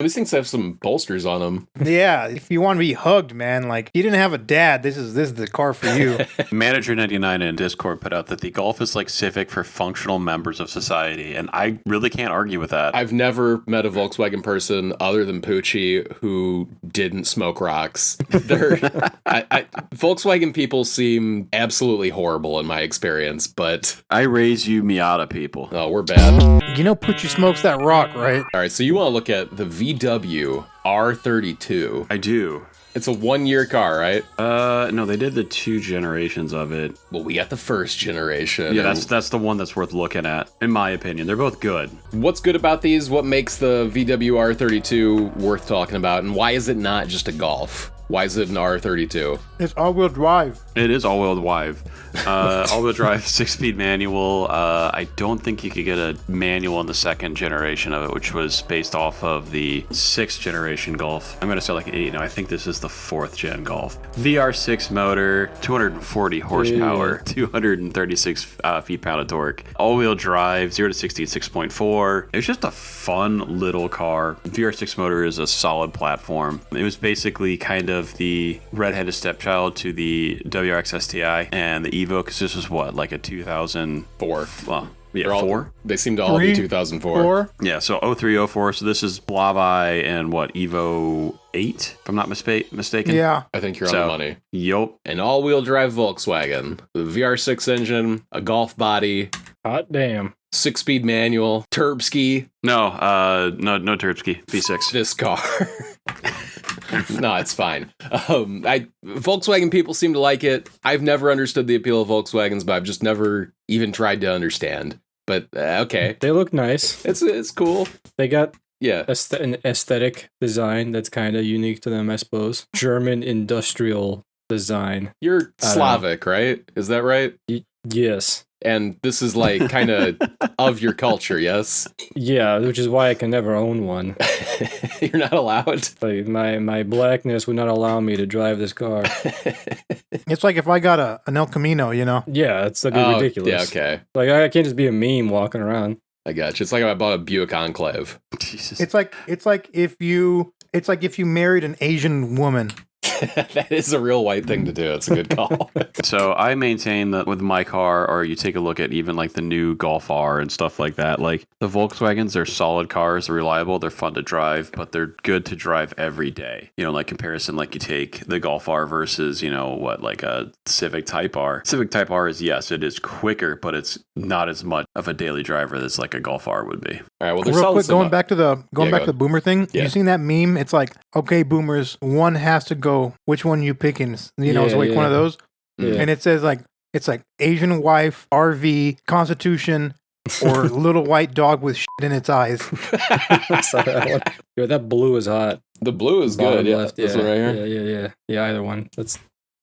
These things have some bolsters on them. Yeah, if you want to be hugged, man, like you didn't have a dad, this is the car for you. Manager 99 in Discord put out that the Golf is like Civic for functional members of society, and I really can't argue with that. I've never met a Volkswagen person other than Poochie who didn't smoke rocks. Volkswagen people seem absolutely horrible in my experience, but I raise you Miata people. oh, we're bad. You know Poochie smokes that rock, right? All right, so you want to look at the VW R32. I do. It's a 1-year car, right? No, they did the 2 generations of it. Well, we got the first generation. Yeah, that's the one that's worth looking at, in my opinion. They're both good. What's good about these? What makes the VW R32 worth talking about? And why is it not just a Golf? Why is it an R32? It's all-wheel drive. It is all-wheel drive. All-wheel drive, 6-speed manual. I don't think you could get a manual in the 2nd generation of it, which was based off of the 6th generation Golf. I'm going to say like 8. No, I think this is the 4th gen Golf. VR6 motor, 240 horsepower, 236 feet-pound of torque. All-wheel drive, 0 to 60 at 6.4. It's just a fun little car. VR6 motor is a solid platform. It was basically kind of the redheaded stepchild to the WRX STI and the Evo, because this was what, like a 2004? Well, yeah, 4? They seem to all be 2004. 4? Yeah, so 03, 04. So this is Blavai and what, Evo 8, if I'm not mistaken? Yeah. I think you're on the money. Yup. An all-wheel drive Volkswagen with a VR6 engine, a Golf body, Hot damn. 6-speed manual, Turbski. No Turbski, V6. This car. No, it's fine. Volkswagen people seem to like it. I've never understood the appeal of Volkswagens, but I've just never even tried to understand. But okay, They look nice. it's cool. They got Yeah, an aesthetic design that's kind of unique to them, I suppose. German industrial design. you're Slavic, right? Is that right? Yes. And this is like kind of your culture, yes? Yeah, which is why I can never own one. You're not allowed. Like my blackness would not allow me to drive this car. It's like if I got an El Camino, you know? Yeah, it's like Oh, ridiculous. Yeah, okay. Like I can't just be a meme walking around. I got you. It's like if I bought a Buick Enclave. Jesus. It's like if you married an Asian woman. That is a real white thing to do. It's a good call. So I maintain that with my car, or you take a look at even like the new Golf R and stuff like that, like the Volkswagens, they're solid cars, they're reliable, they're fun to drive, but they're good to drive every day. You know, like comparison, like you take the Golf R versus, you know, what, like a Civic Type R. Civic Type R is, yes, it is quicker, but it's not as much of a daily driver as like a Golf R would be. All right, well, there's Real quick, going back to the boomer thing. Yeah. You seen that meme? It's like, okay, boomers, one has to go. Which one you picking? You know, it's like one of those. Yeah. And it says like it's like Asian wife, RV, Constitution, or little white dog with shit in its eyes. I saw that one. Yo, that blue is hot. The blue is Bottom good. Yeah, left, this one right here. Yeah, either one. That's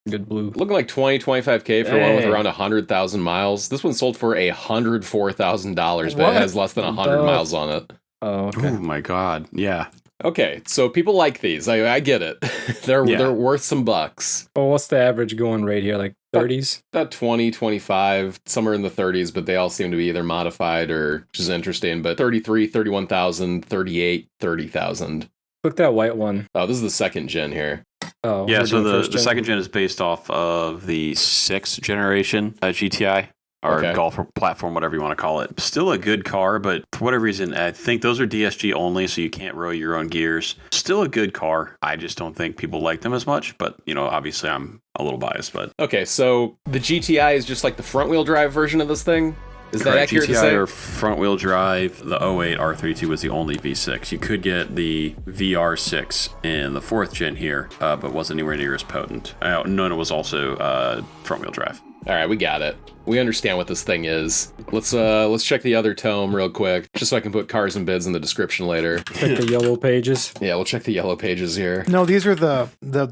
good blue. Looking like 25K for one with Hey. around 100,000 miles. This one sold for $104,000, but What? it has less than 100 miles on it. Oh, okay. Oh my God. Yeah. Okay, so people like these. I get it. They're worth some bucks. Well, what's the average going rate here? Like 30s? About 20, 25, somewhere in the 30s, but they all seem to be either modified or, which is interesting, but 33, 31,000, 38, 30,000. Look at that white one. Oh, this is the 2nd gen here. Oh, Yeah, we're so doing the first gen? 2nd gen is based off of the 6th generation GTI. Or Okay. Golf platform, whatever you want to call it. Still a good car, but for whatever reason, I think those are DSG only, so you can't roll your own gears. Still a good car. I just don't think people like them as much, but, you know, obviously I'm a little biased, but... Okay, so the GTI is just like the front-wheel drive version of this thing? Is that Correct. accurate GTI to say? or front-wheel drive, the 08 R32 was the only V6. You could get the VR6 in the 4th gen here, but wasn't anywhere near as potent. None was also front-wheel drive. All right, we got it. We understand what this thing is. Let's check the other tome real quick, just so I can put cars and bids in the description later. Like the yellow pages. Yeah, we'll check the yellow pages here. No, these are the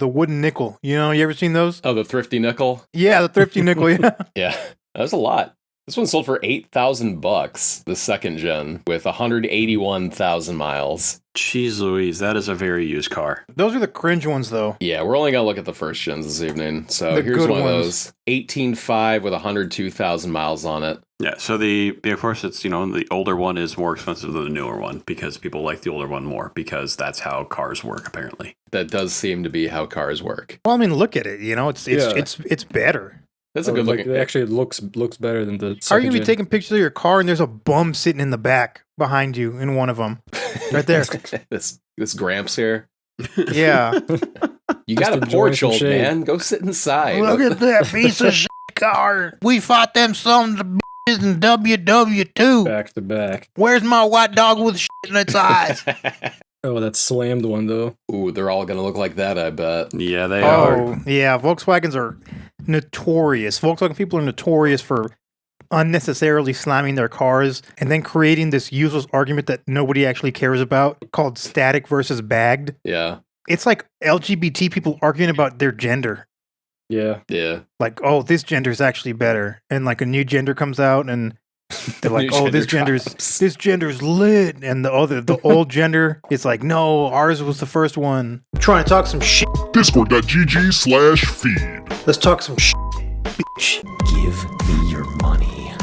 wooden nickel. You know, you ever seen those? Oh, the thrifty nickel. Yeah, the thrifty nickel. Yeah. Yeah, that's a lot. This one sold for $8,000, the 2nd gen, with 181,000 miles. Jeez Louise, that is a very used car. Those are the cringe ones, though. Yeah, we're only gonna look at the 1st gens this evening. So The here's good one of ones. those. 18.5 with 102,000 miles on it. Yeah, so of course it's, the older one is more expensive than the newer one because people like the older one more because that's how cars work apparently. That does seem to be how cars work. Well, I mean, look at it. It's better. That's a good looking. It actually looks better than the. How are you gonna be taking pictures of your car and there's a bum sitting in the back behind you in one of them, right there? this Gramps here. Yeah. You got a porch, old man. Go sit inside. Look at that piece of shit car. We fought them sons of bitches in WW2. Back to back. Where's my white dog with shit in its eyes? Oh, that slammed one though. Ooh, they're all gonna look like that, I bet. Yeah, they are. Yeah. Volkswagens are notorious. Volkswagen people are notorious for unnecessarily slamming their cars and then creating this useless argument that nobody actually cares about called static versus bagged. Yeah. It's like LGBT people arguing about their gender. Yeah. Yeah. Like, oh, this gender is actually better. And like a new gender comes out and they're like, oh, this gender's lit. And the old gender is like, no, ours was the first one. I'm trying to talk some shit. Discord.gg/feed. Let's talk some shit, bitch. Give me your money.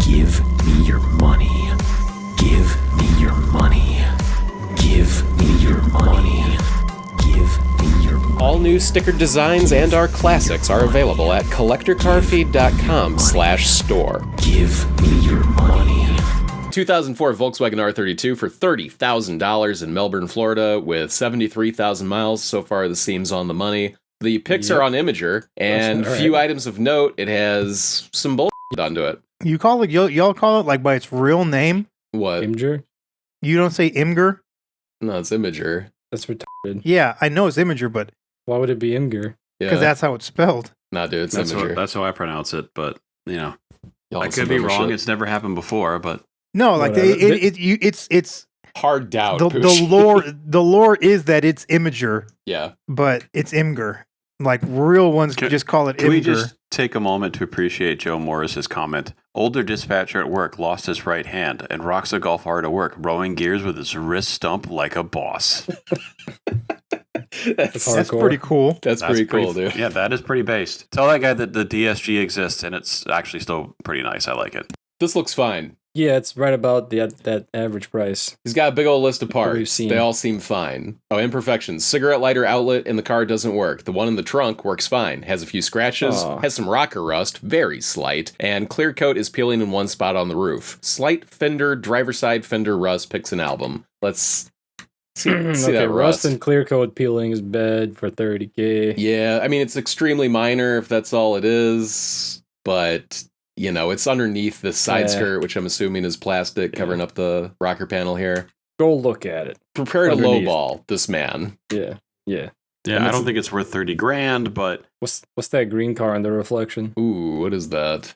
Give me your money. Give me your money. Give me your money. Give me your money. All new sticker designs and our classics are available at collectorcarfeed.com/store. Give me your money. 2004 Volkswagen R32 for $30,000 in Melbourne, Florida, with 73,000 miles. So far, this seems on the money. The pics are on Imager, and few items of note. It has some bullshit done to it. You call it, y'all call it like by its real name? What? Imgur? You don't say Imgur? No, it's Imager. That's retarded. Yeah, I know it's Imager, but Why would it be Imgur? because that's how it's spelled. Nah, dude, it's That's Imager. that's how I pronounce it, but Y'all I some could be other wrong. shit. It's never happened before, but No, like Whatever. it's Hard doubt. the Pooch. lore is that it's Imager, Yeah. but it's Imgur. Like real ones just call it can we Imgur. just take a moment to appreciate Joe Morris's comment? Older dispatcher at work lost his right hand and rocks a golf hard at work, rowing gears with his wrist stump like a boss. That's That's pretty cool. That's pretty cool, dude. Yeah, that is pretty based. Tell that guy that the DSG exists, and it's actually still pretty nice. I like it. This looks fine. Yeah, it's right about that average price. He's got a big old list of we've parts. seen. They all seem fine. Oh, imperfections. Cigarette lighter outlet in the car doesn't work. The one in the trunk works fine. Has a few scratches. Aw. Has some rocker rust, very slight. And clear coat is peeling in one spot on the roof. Slight fender, driver side fender rust picks an album. Let's see Okay, that rust rust. and clear coat peeling is bad for $30K. Yeah, I mean, it's extremely minor if that's all it is. But, it's underneath the side Yeah. skirt, which I'm assuming is plastic, covering up the rocker panel here. Go look at it. Prepare to Underneath. lowball this man. Yeah. Yeah, And I it's- don't think it's worth $30,000, but What's that green car in the reflection? Ooh, what is that?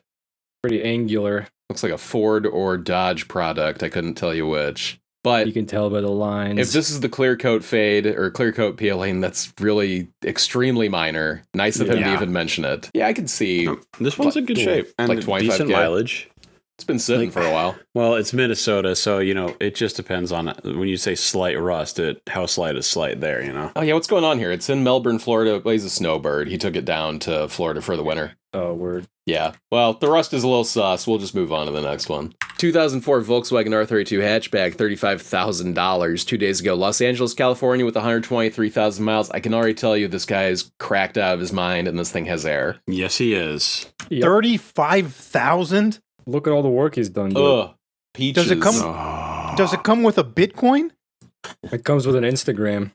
Pretty angular. Looks like a Ford or Dodge product. I couldn't tell you which. But You can tell by the lines. if this is the clear coat fade or clear coat peeling, that's really extremely minor. Nice of him to Yeah. even mention it. Yeah, I can see this one's in good shape and Like 25K. decent mileage. it's been sitting for a while. Well, it's Minnesota, so it just depends on when you say slight rust. How slight is slight there? Oh yeah, what's going on here? It's in Melbourne, Florida. He's a snowbird. He took it down to Florida for the winter. Oh, word. Yeah. Well, the rust is a little sus. We'll just move on to the next one. 2004 Volkswagen R32 hatchback, $35,000. 2 days ago, Los Angeles, California, with 123,000 miles. I can already tell you this guy is cracked out of his mind, and this thing has air. Yes, he is. Yep. 35,000? Look at all the work he's done. Dude. Ugh. Peaches. Does it come- Oh. Does it come with a Bitcoin? It comes with an Instagram.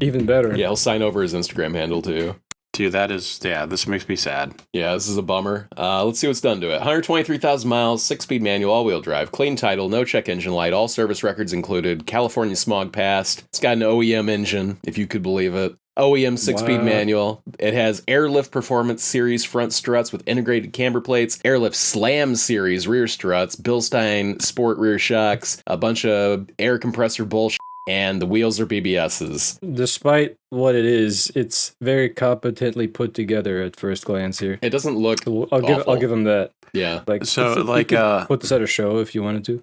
Even better. Yeah, he'll sign over his Instagram handle too. Dude, this makes me sad. Yeah, this is a bummer. Let's see what's done to it. 123,000 miles, 6-speed manual, all-wheel drive, clean title, no check engine light, all service records included, California smog passed. It's got an OEM engine, if you could believe it. OEM 6-speed Wow. manual. It has Airlift Performance Series front struts with integrated camber plates, Airlift Slam Series rear struts, Bilstein Sport rear shocks, a bunch of air compressor bullshit, and the wheels are BBSs. Despite what it is, it's very competently put together at first glance here. It doesn't look I'll awful. give him that. Yeah. Like So, you like, could put this at a show if you wanted to.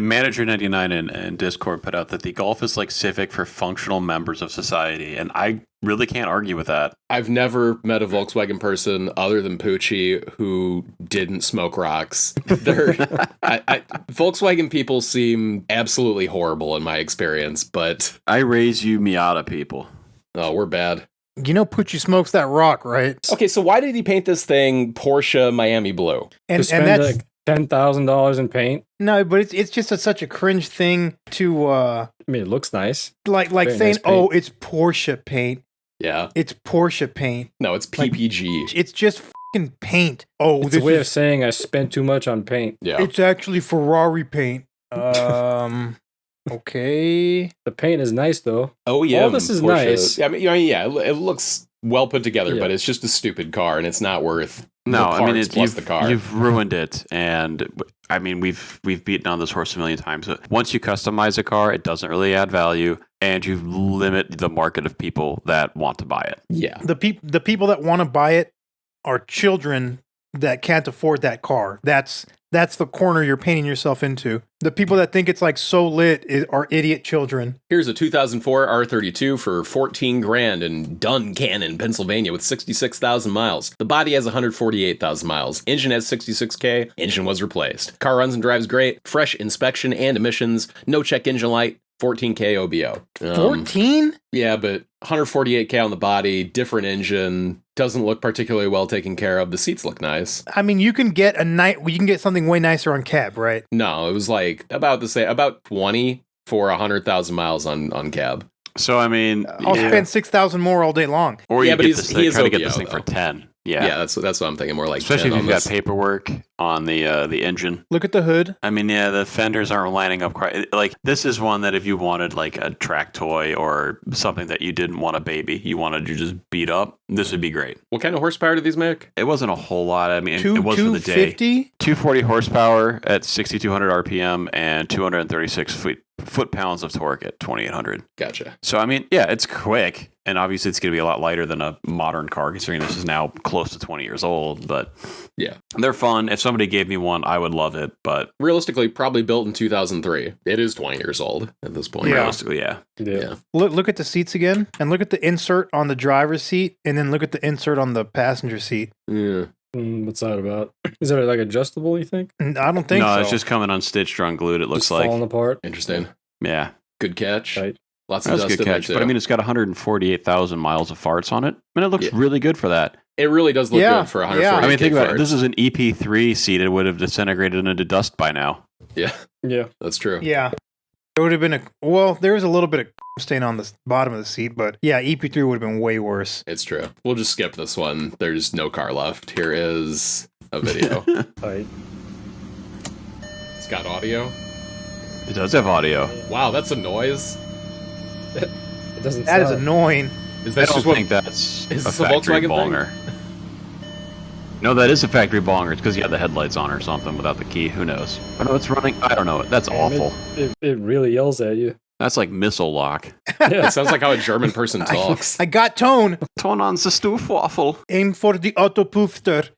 Manager 99 and Discord put out that the Golf is like Civic for functional members of society, and I really can't argue with that. I've never met a Volkswagen person other than Poochie who didn't smoke rocks. Volkswagen people seem absolutely horrible in my experience, but I raise you Miata people. oh, we're bad. You know Poochie smokes that rock, right? Okay, so why did he paint this thing Porsche Miami blue? And spend that's like $10,000 in paint. no, but it's just such a cringe thing to I mean, it looks nice. like Very saying, nice paint. "Oh, it's Porsche paint." Yeah. It's Porsche paint. No, it's Like- PPG. It's just fucking paint. Oh, It's this a way is of saying I spent too much on paint. Yeah. it's actually Ferrari paint. Okay. The paint is nice though. Oh yeah. All this is nice. I mean, yeah, it looks well put together, Yeah. but it's just a stupid car, and it's not worth No, the I mean, parts plus the car. you've ruined it, and I mean, we've beaten on this horse a million times. But once you customize a car, it doesn't really add value, and you limit the market of people that want to buy it. Yeah. The people that want to buy it are children that can't afford that car. That's the corner you're painting yourself into. The people that think it's like so lit are idiot children. Here's a 2004 R32 for $14,000 in Duncannon, Pennsylvania, with 66,000 miles. The body has 148,000 miles. Engine has 66K. Engine was replaced. Car runs and drives great. Fresh inspection and emissions. No check engine light. 14K OBO. 14? Yeah, but 148K on the body, different engine, doesn't look particularly well taken care of. The seats look nice. I mean, you can get something way nicer on cab, right? No, it was like about 20 for 100,000 miles on cab. So I mean, I'll spend 6,000 more all day long. or Yeah, you but get he's- this he thing, is try to get OBO, this thing though. for 10. Yeah, Yeah, that's what I'm thinking. More like especially 10 if on you've got this. paperwork on the engine. Look at the hood. I mean, yeah, the fenders aren't lining up quite. Like, this is one that if you wanted like a track toy or something that you didn't want a baby, you wanted to just beat up, this would be great. What kind of horsepower do these make? It wasn't a whole lot. I mean, it was for the day. 250? 240 horsepower at 6,200 RPM and 236 foot-pounds of torque at 2,800. Gotcha. So, I mean, yeah, it's quick. And obviously, it's going to be a lot lighter than a modern car, considering this is now close to 20 years old. But Yeah. they're fun. If somebody gave me one, I would love it. But Realistically, probably built in 2003. It is 20 years old at this point. Yeah. realistically, yeah. Yeah. Look at the seats again, and look at the insert on the driver's seat, and then look at the insert on the passenger seat. Yeah. What's that about? Is it like adjustable, you think? I don't think No, so. it's just coming unstitched or unglued, it looks Just like. falling apart. Interesting. Yeah. Good catch. Right. Lots of That's a dust good in catch. there, But I too. mean, it's got 148,000 miles of farts on it. I mean, it looks Yeah. really good for that. It really does look Yeah, good for yeah. 140. I mean, think about it. This is an EP3 seat. It would have disintegrated into dust by now. Yeah, Yeah. that's true. Yeah. There would have been there was a little bit of stain on the bottom of the seat, but yeah, EP3 would have been way worse. It's true. We'll just skip this one. There's no car left. Here is a video. Right. It's got audio. It does have audio. Wow, that's a noise. It doesn't That is sound. annoying. Is I that don't just what? think that's is a this a factory Volkswagen thing? bonger. No, that is a factory bonger. It's because you had the headlights on or something without the key. Who knows? Oh, no, it's running. I don't know. That's awful. It really yells at you. That's like missile lock. It sounds like how a German person talks. I got tone. Turn on the Stoofwaffel. Aim for the autopoofter.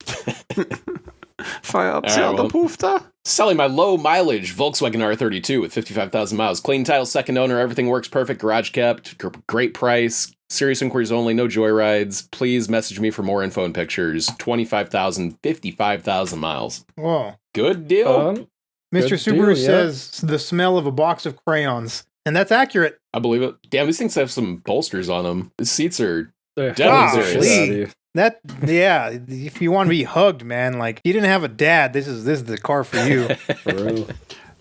Fire up All the right, well. Autopoofter. Selling my low mileage Volkswagen R32 with 55,000 miles. Clean title, second owner, everything works perfect. Garage kept, great price. Serious inquiries only, no joyrides. Please message me for more info and pictures. 25,000, 55,000 miles. Whoa. Good deal. Mr. Good Subaru deal, yeah. says the smell of a box of crayons. And that's accurate. I believe it. Damn, these things have some bolsters on them. The seats are They're Definitely hella serious. serious out of you. That yeah, if you want to be hugged, man, like you didn't have a dad, this is the car for you. For real.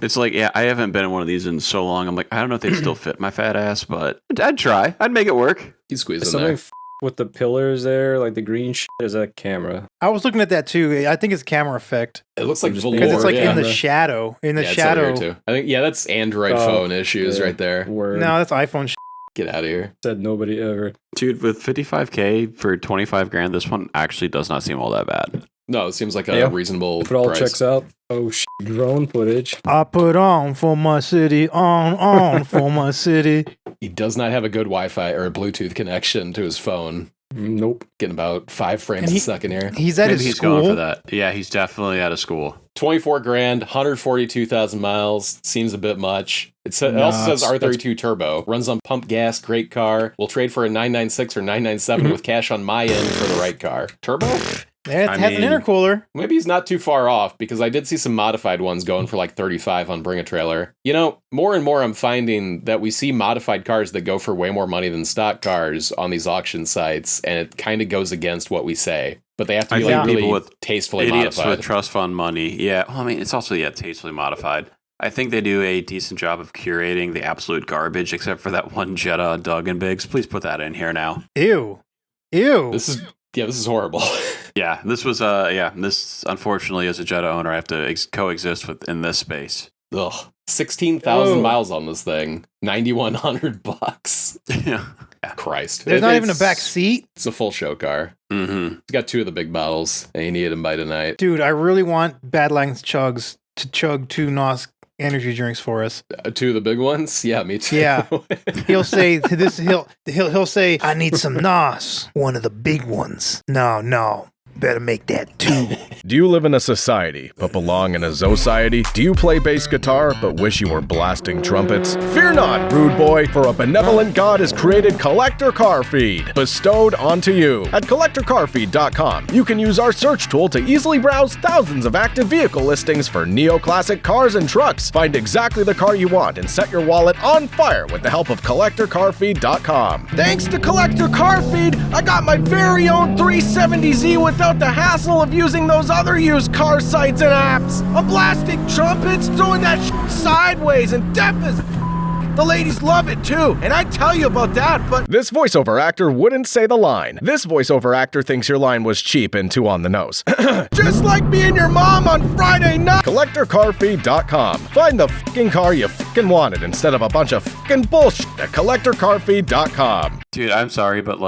It's like, yeah, I haven't been in one of these in so long. I'm like, I don't know if they'd still fit my fat ass, but I'd try. I'd make it work. he's squeezing Something there. with the pillars there, like the green shit. Is that camera? I was looking at that too. I think it's camera effect It looks like Just velour. because it's like in the camera. shadow. In the yeah, it's over shadow. here too. I think that's Android Oh, phone issues yeah. right there. Word. No, that's iPhone. Get out of here. Said nobody ever. Dude, with 55K for 25 grand, this one actually does not seem all that bad. No, it seems like a Yeah. reasonable If it all price. checks out. Oh shit. Drone footage. I put on for my city, on for my city. He does not have a good Wi-Fi or a Bluetooth connection to his phone. Nope. Getting about 5 frames And a second here. He's at Maybe his he's school. going for that. Yeah, he's definitely out of school. 24 grand, 142,000 miles. Seems a bit much. It also says R32 turbo. Runs on pump gas. Great car. We'll trade for a 996 or 997 with cash on my end for the right car. Turbo? It has an intercooler. Maybe he's not too far off because I did see some modified ones going for like 35 on Bring a Trailer. You know, more and more I'm finding that we see modified cars that go for way more money than stock cars on these auction sites, and it kind of goes against what we say. But they have to be like really with tastefully idiots modified. with trust fund money. Yeah, well, I mean, it's also tastefully modified. I think they do a decent job of curating the absolute garbage, except for that one Jetta on Doug and Biggs. Please put that in here now. Ew. This is horrible. Yeah, this unfortunately as a Jetta owner, I have to coexist in this space. Ugh. 16,000 miles on this thing. $9,100. Yeah. Christ. There's not even a back seat. It's a full show car. Mm-hmm. It's got 2 of the big bottles, and you need them by tonight. Dude, I really want Badlands Chugs to chug 2 NOS energy drinks for us. 2 of the big ones? Yeah, me too. Yeah. He'll say this. He'll say, "I need some NOS, one of the big ones." No, better make that 2. Do you live in a society but belong in a society? Do you play bass guitar but wish you were blasting trumpets? Fear not, rude boy, for a benevolent God has created Collector Car Feed, bestowed onto you. At collectorcarfeed.com, you can use our search tool to easily browse thousands of active vehicle listings for neoclassic cars and trucks. Find exactly the car you want and set your wallet on fire with the help of collectorcarfeed.com. Thanks to Collector Car Feed, I got my very own 370Z without the hassle of using those other used car sites and apps. I'm blasting trumpets, throwing that shit sideways and deaf as the ladies love it too, and I tell you about that, but this voiceover actor wouldn't say the line. This voiceover actor thinks your line was cheap and too on the nose. Just like me and your mom on Friday night. CollectorCarFeed.com. Find the fucking car you fucking wanted instead of a bunch of fucking bullshit at CollectorCarFeed.com. Dude, I'm sorry, but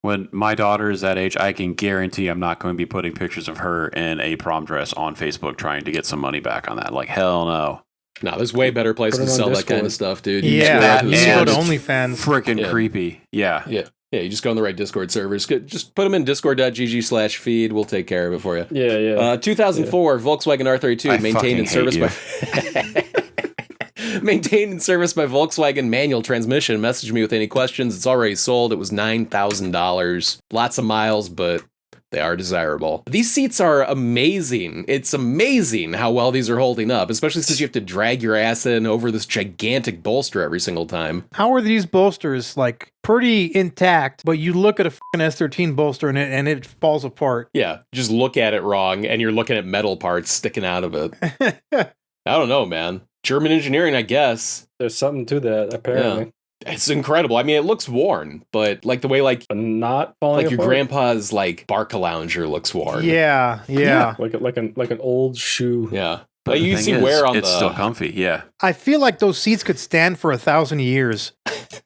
when my daughter is that age, I can guarantee I'm not going to be putting pictures of her in a prom dress on Facebook trying to get some money back on that. Hell no. No, there's way better places to sell that kind of stuff, dude. You Yeah, you just can go go to to OnlyFans. Freaking creepy. Yeah. Yeah, you just go on the right Discord servers. Just put them in discord.gg/feed. We'll take care of it for you. Yeah. 2004 Volkswagen R32 maintained and serviced by maintained and serviced by Volkswagen manual transmission. Message me with any questions. It's already sold. It was $9,000. Lots of miles, but they are desirable. These seats are amazing. It's amazing how well these are holding up, especially since you have to drag your ass in over this gigantic bolster every single time. How are these bolsters pretty intact, but you look at a fucking S13 bolster and it falls apart? Yeah, just look at it wrong and you're looking at metal parts sticking out of it. I don't know, man. German engineering, I guess. There's something to that, apparently. Yeah. It's incredible. I mean, it looks worn, but the way But not falling your apart. grandpa's Barca Lounger looks worn. Yeah. Like an old shoe. Yeah. But Like, the you thing see is, wear on it's still comfy, yeah. I feel like those seats could stand for 1,000 years.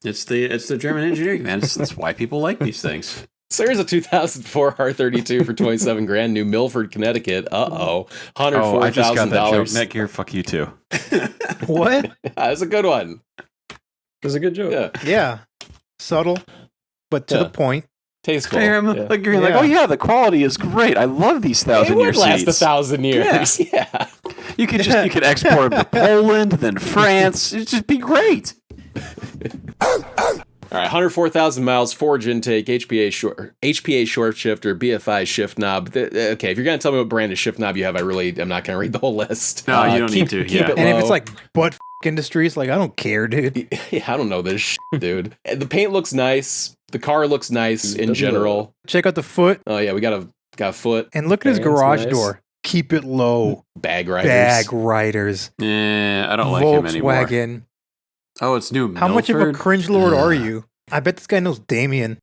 It's the German engineering, man. That's why people like these things. So here's a 2004 R32 for 27 grand, New Milford, Connecticut. $104,000. Oh, I just got that joke. Netgear, fuck you too. What? That's a good one. It's a good joke. Yeah. Yeah. Subtle, but to the point. Tasteful. I'm agreeing, oh yeah, the quality is great. I love these It 1,000-year would last seats. 1,000 years. Yeah. You could export them to Poland, then France. It'd just be great. All right, 104,000 miles, forge intake, HPA short shifter, BFI shift knob. Okay, if you're going to tell me what brand of shift knob you have, I'm not going to read the whole list. No, you don't need to. Keep it And low. if it's butt industries, I don't care, dude. Yeah, I don't know this shit, dude. The paint looks nice. The car looks nice in general. Check out the foot Oh yeah, we got a foot. and look at his That's garage nice. door. Keep it low. Bag riders. Bag riders. I don't like him anymore. Volkswagen. Oh, it's new. How much of a Milford? cringe lord are you? I bet this guy knows Damien.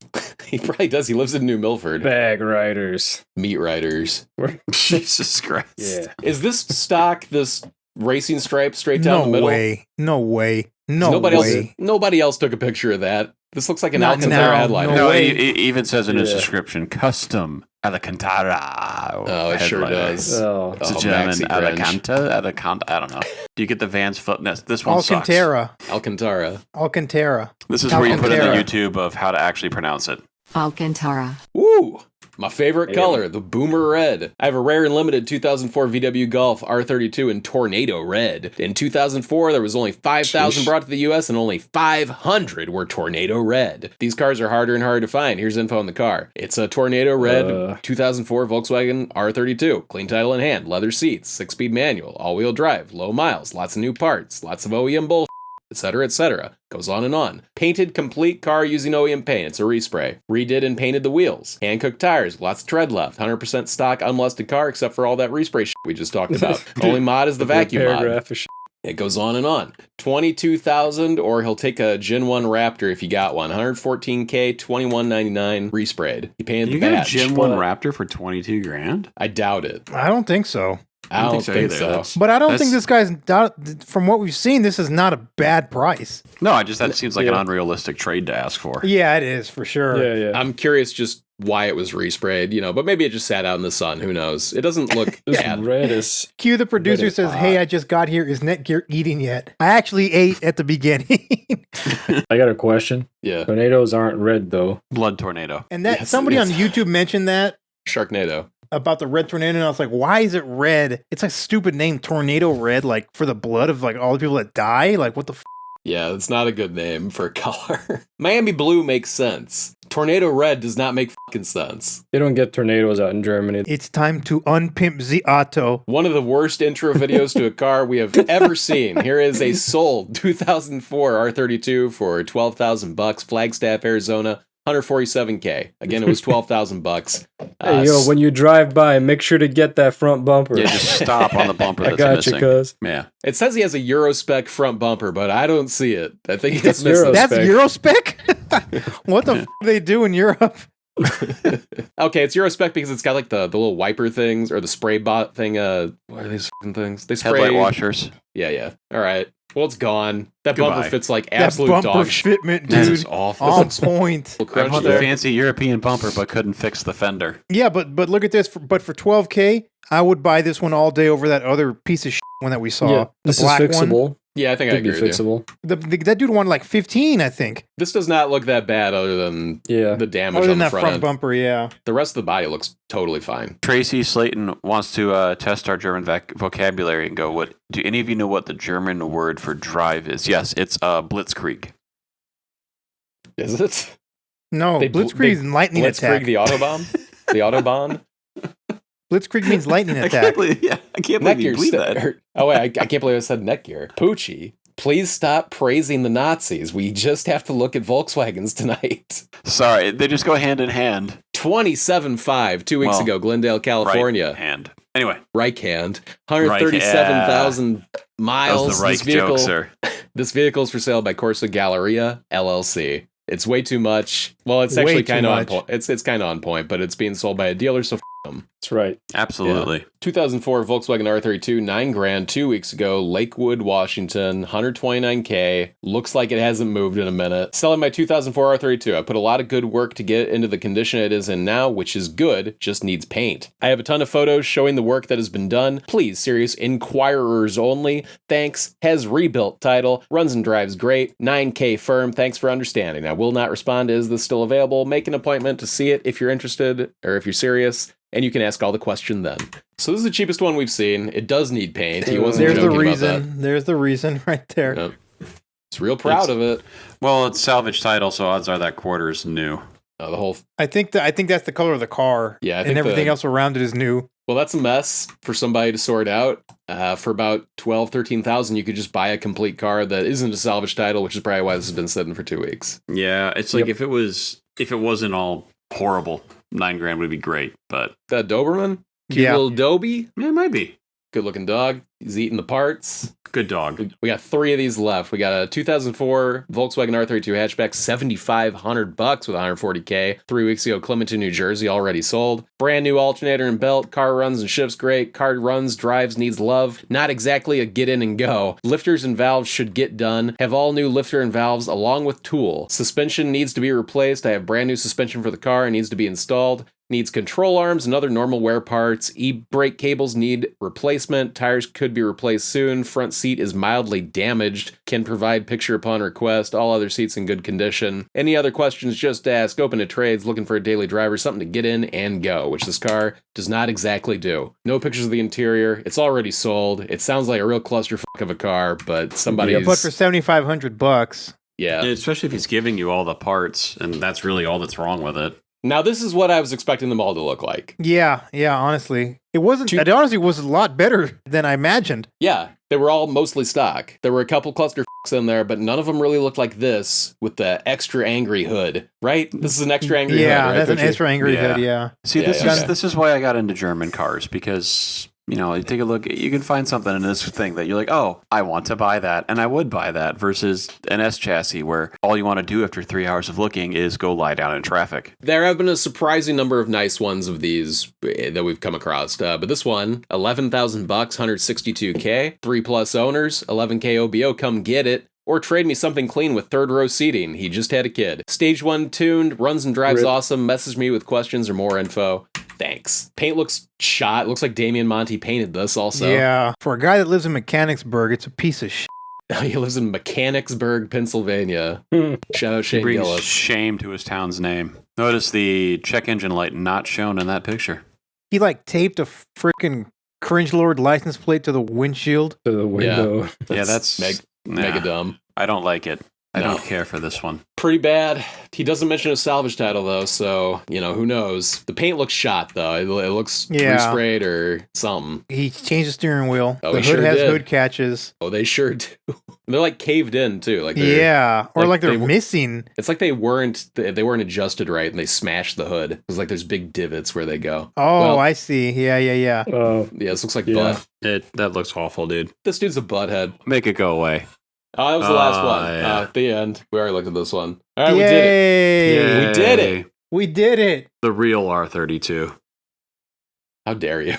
He probably does. He lives in New Milford. Bag riders. Meat riders. Jesus Christ. Yeah. Is this stock, this racing stripe straight down the No middle? way. No way. No Nobody way. else. Nobody else took a picture of that. This looks like an Not Alcantara now. headliner. No, way. it even says in its Yeah. description, custom Alcantara. Oh, it sure headliner. does. Oh. It's a Oh, German maxi cringe. Alcanta. I don't know. Do you get the Vans foot? This one sucks. Alcantara. Alcantara. Alcantara. This is where you put in the Alcantara. YouTube of how to actually pronounce it. Alcantara. Ooh, my favorite color, the Boomer Red. I have a rare and limited 2004 VW Golf R32 in Tornado Red. In 2004, there was only 5,000 brought to the US and only 500 were Tornado Red. These cars are harder and harder to find. Here's info on the car. It's a Tornado Red 2004 Volkswagen R32. Clean title in hand, leather seats, 6-speed manual, all-wheel drive, low miles, lots of new parts, lots of OEM bullshit, etc., etc. Goes on and on. Painted complete car using OEM paint. It's a respray. Redid and painted the wheels. Hand-cooked tires. Lots of tread left. 100% stock, unlusted car, except for all that respray shit we just talked about. Only mod is the vacuum mod. It goes on and on. 22,000, or he'll take a Gen 1 Raptor if you got one. 114K, 21.99 resprayed. He painted the badge. You got a Gen 1 Raptor for 22 grand? I doubt it. I don't think so. I don't think so. But I don't think this guy's, from what we've seen, this is not a bad price. No, that seems like an unrealistic trade to ask for. Yeah, it is, for sure. Yeah. I'm curious just why it was resprayed, but maybe it just sat out in the sun. Who knows? It doesn't look bad. Red is... Q, the producer, says, hey, I just got here. Is Netgear eating yet? I actually ate at the beginning. I got a question. Yeah. Tornadoes aren't red, though. Blood tornado. And somebody on YouTube mentioned that. Sharknado. About the red tornado, and I was like, why is it red? It's a stupid name, Tornado Red, like for the blood of like all the people that die. Like, what the Yeah, it's not a good name for a color. Miami Blue makes sense. Tornado Red does not make fucking sense. They don't get tornadoes out in Germany. It's time to unpimp the auto. One of the worst intro videos to a car we have ever seen. Here is a sold 2004 R32 for $12,000, Flagstaff, Arizona. 147K. Again, it was $12,000. Hey, yo, when you drive by, make sure to get that front bumper. Yeah, just stop on the bumper that's I got missing. you, cuz. Yeah. It says he has a Eurospec front bumper, but I don't see it. I think it's missing. That's Eurospec? What the do they do in Europe? Okay, it's Eurospec because it's got like the little wiper things or the spray bot thing. What are these fucking things? They spray Headlight washers. Yeah. All right. Well, it's gone. That Goodbye. bumper fits like That absolute bumper dog shit. fitment, That dude. is awful. On point. I bought the fancy European bumper, but couldn't fix the fender. Yeah, but look at this. But for $12K, I would buy this one all day over that other piece of shit one that we saw. Yeah, the this is black fixable. one. Yeah, I think I Could be agree with you. fixable. That dude wanted like 15, I think. This does not look that bad other than the damage Other on than the that front front end. bumper, yeah. The rest of the body looks totally fine. Tracy Slayton wants to test our German vocabulary and go, do any of you know what the German word for drive is? Yes, it's blitzkrieg. Is it? No, Blitzkrieg is lightning attack. Blitzkrieg the Autobahn? The Autobahn? Blitzkrieg means lightning I attack. can't believe you believe that. Oh, wait, I can't believe I said Netgear. Poochie, please stop praising the Nazis. We just have to look at Volkswagens tonight. Sorry, they just go hand in hand. 27.5 2 weeks ago, Glendale, California. Right hand. Anyway. Right hand. 137,000 miles. That was the right joke, sir. This vehicle is for sale by Corsa Galleria, LLC. It's way too much. Well, it's actually kind of on point. It's kind of on point, but it's being sold by a dealer, so them. That's right. Absolutely. Yeah. 2004 Volkswagen R32, $9,000 2 weeks ago, Lakewood, Washington, 129K. Looks like it hasn't moved in a minute. Selling my 2004 R32. I put a lot of good work to get it into the condition it is in now, which is good, just needs paint. I have a ton of photos showing the work that has been done. Please, serious inquirers only. Thanks. Has rebuilt title. Runs and drives great. 9K firm. Thanks for understanding. I will not respond to is this still available. Make an appointment to see it if you're interested or if you're serious. And you can ask all the question then. So this is the cheapest one we've seen. It does need paint. He wasn't There's joking the reason. about that. There's the reason right there. Yep. It's real proud of it. Well, it's salvage title, so odds are that quarter is new. The whole. I think that's the color of the car. Yeah, I think and everything else around it is new. Well, that's a mess for somebody to sort out. For about $12,000-13,000, you could just buy a complete car that isn't a salvage title, which is probably why this has been sitting for 2 weeks. Yeah, it's like if it wasn't all horrible, $9,000 would be great, but that Doberman, cute little Dobie, yeah, it might be. Good looking dog. He's eating the parts. Good dog. We got 3 of these left. We got a 2004 Volkswagen R32 hatchback, $7,500 with 140K. 3 weeks ago, Clementon, New Jersey, already sold. Brand new alternator and belt. Car runs and shifts great. Car runs, drives, needs love. Not exactly a get in and go. Lifters and valves should get done. Have all new lifter and valves along with tool. Suspension needs to be replaced. I have brand new suspension for the car. It needs to be installed. needs control arms and other normal wear parts. E-brake cables need replacement. Tires could be replaced soon. Front seat is mildly damaged. Can provide picture upon request. All other seats in good condition. Any other questions, just ask. Open to trades, looking for a daily driver, something to get in and go, which this car does not exactly do. No pictures of the interior. It's already sold. It sounds like a real clusterfuck of a car, but somebody's... Yeah, but for $7,500. Yeah. Especially if he's giving you all the parts, and that's really all that's wrong with it. Now, this is what I was expecting them all to look like. Yeah, honestly. It honestly was a lot better than I imagined. Yeah, they were all mostly stock. There were a couple cluster in there, but none of them really looked like this with the extra angry hood, right? This is an extra angry hood, right? That's an extra angry hood, yeah. See, Yeah, this is why I got into German cars, because... You know, you take a look, you can find something in this thing that you're like, oh, I want to buy that, and I would buy that, versus an S chassis where all you want to do after 3 hours of looking is go lie down in traffic. There have been a surprising number of nice ones of these that we've come across, but this one, $11,000, 162K, 3+ owners, 11K OBO, come get it. Or trade me something clean with third row seating. He just had a kid. Stage 1 tuned, runs and drives awesome. Message me with questions or more info. Thanks. Paint looks shot. Looks like Damian Monti painted this also. Yeah. For a guy that lives in Mechanicsburg, it's a piece of shit. He lives in Mechanicsburg, Pennsylvania. Shout out Shane He brings Gillis. shame to his town's name. Notice the check engine light not shown in that picture. He taped a freaking Cringe Lord license plate to the windshield. To the window. Yeah, that's mega dumb. I don't like it. I don't care for this one. Pretty bad. He doesn't mention a salvage title, though, so, who knows. The paint looks shot, though. It looks resprayed or something. He changed the steering wheel. Oh, the hood has hood catches. Oh, they sure do. They're, caved in, too. Or they're missing. It's like they weren't adjusted right, and they smashed the hood. It's like there's big divots where they go. Oh, I see. Yeah. Yeah, this looks like butt. That looks awful, dude. This dude's a butthead. Make it go away. Oh, that was the last one. Yeah. At the end. We already looked at this one. All right, we did it. We did it. We did it. The real R32. How dare you?